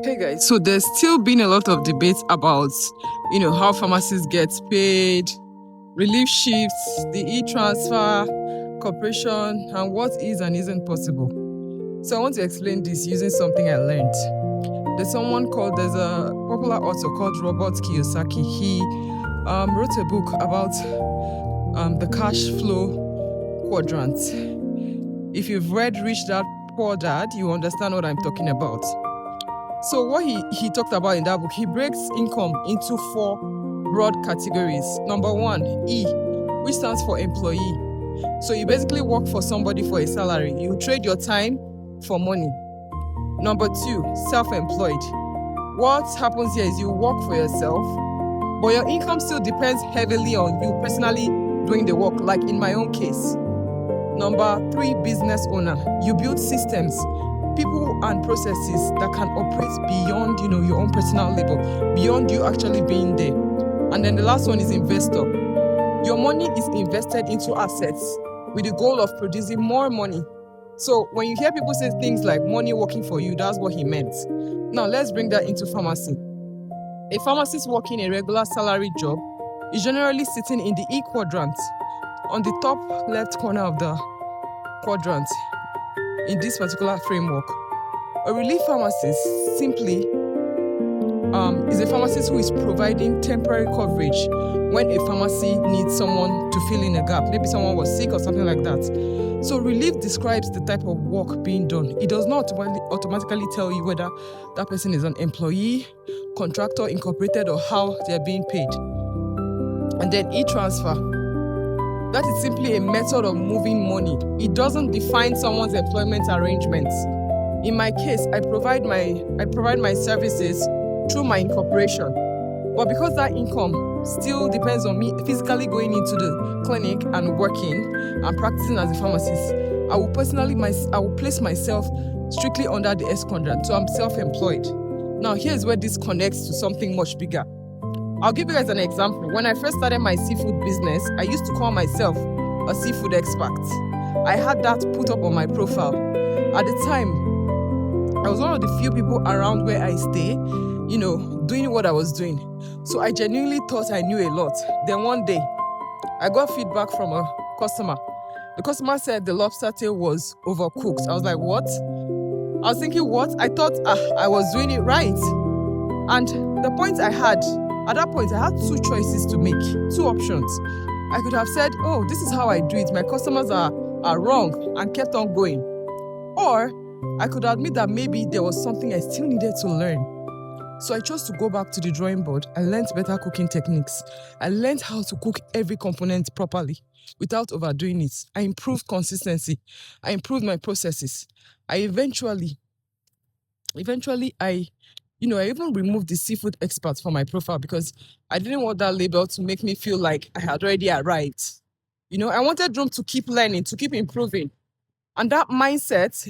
Hey guys, so there's still been a lot of debate about, how pharmacists get paid, relief shifts, the e-transfer, cooperation, and what is and isn't possible. So I want to explain this using something I learned. There's a popular author called Robert Kiyosaki. He wrote a book about the cash flow quadrant. If you've read Rich Dad, Poor Dad, you understand what I'm talking about. So what he talked about in that book, he breaks income into 4 broad categories. Number 1, E, which stands for employee. So you basically work for somebody for a salary. You trade your time for money. Number 2, self-employed. What happens here is you work for yourself, but your income still depends heavily on you personally doing the work, like in my own case. Number 3, business owner. You build systems, people and processes that can operate beyond, your own personal labor, beyond you actually being there. And then the last one is investor. Your money is invested into assets with the goal of producing more money. So when you hear people say things like money working for you, that's what he meant. Now let's bring that into pharmacy. A pharmacist working a regular salary job is generally sitting in the E quadrant, on the top left corner of the quadrant in this particular framework. A relief pharmacist simply is a pharmacist who is providing temporary coverage when a pharmacy needs someone to fill in a gap. Maybe someone was sick or something like that. So relief describes the type of work being done. It does not automatically tell you whether that person is an employee, contractor, incorporated, or how they're being paid. And then e-transfer. That is simply a method of moving money. It doesn't define someone's employment arrangements. In my case, I provide my services through my incorporation. But because that income still depends on me physically going into the clinic and working and practicing as a pharmacist, I will place myself strictly under the S quadrant. So I'm self-employed. Now here's where this connects to something much bigger. I'll give you guys an example. When I first started my seafood business, I used to call myself a seafood expert. I had that put up on my profile. At the time, I was one of the few people around where I stay, doing what I was doing. So I genuinely thought I knew a lot. Then one day, I got feedback from a customer. The customer said the lobster tail was overcooked. I was like, what? I was thinking, what? I thought I was doing it right. And at that point, I had 2 choices to make, 2 options. I could have said, oh, this is how I do it. My customers are wrong, and kept on going. Or I could admit that maybe there was something I still needed to learn. So I chose to go back to the drawing board. I learned better cooking techniques. I learned how to cook every component properly without overdoing it. I improved consistency. I improved my processes. I eventually, I even removed the seafood expert from my profile because I didn't want that label to make me feel like I had already arrived. I wanted room to keep learning, to keep improving. And that mindset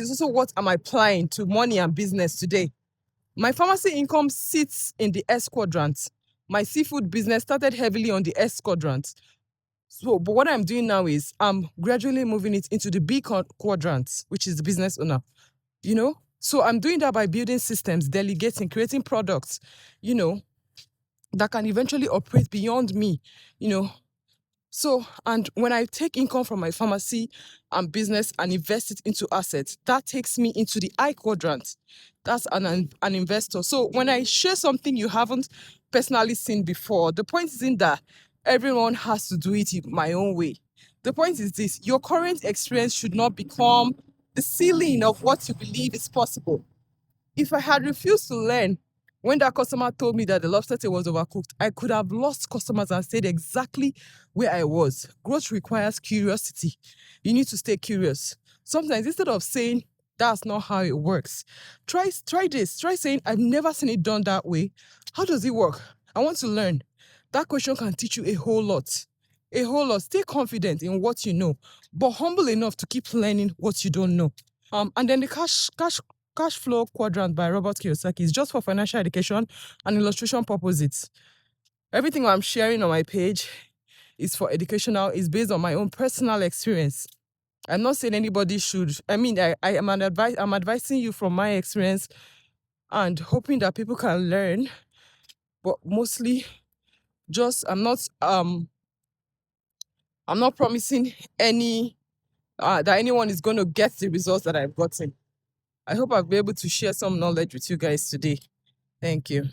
is also what I'm applying to money and business today. My pharmacy income sits in the S quadrant. My seafood business started heavily on the S quadrant. But what I'm doing now is I'm gradually moving it into the B quadrant, which is the business owner. So I'm doing that by building systems, delegating, creating products, that can eventually operate beyond me, So, and when I take income from my pharmacy and business and invest it into assets, that takes me into the I quadrant. That's an investor. So when I share something you haven't personally seen before, the point isn't that everyone has to do it my own way. The point is this: your current experience should not become the ceiling of what you believe is possible. If I had refused to learn when that customer told me that the lobster tail was overcooked, I could have lost customers and stayed exactly where I was. Growth requires curiosity. You need to stay curious. Sometimes instead of saying, that's not how it works, try this. Try saying, I've never seen it done that way. How does it work? I want to learn. That question can teach you a whole lot. A whole lot. Stay confident in what you know, but humble enough to keep learning what you don't know. And then the cash flow quadrant by Robert Kiyosaki is just for financial education and illustration purposes. Everything I'm sharing on my page is for educational, is based on my own personal experience. I'm not saying anybody should. I mean, I'm advising you from my experience and hoping that people can learn. But mostly, just I'm not promising that anyone is going to get the results that I've gotten. I hope I'll be able to share some knowledge with you guys today. Thank you.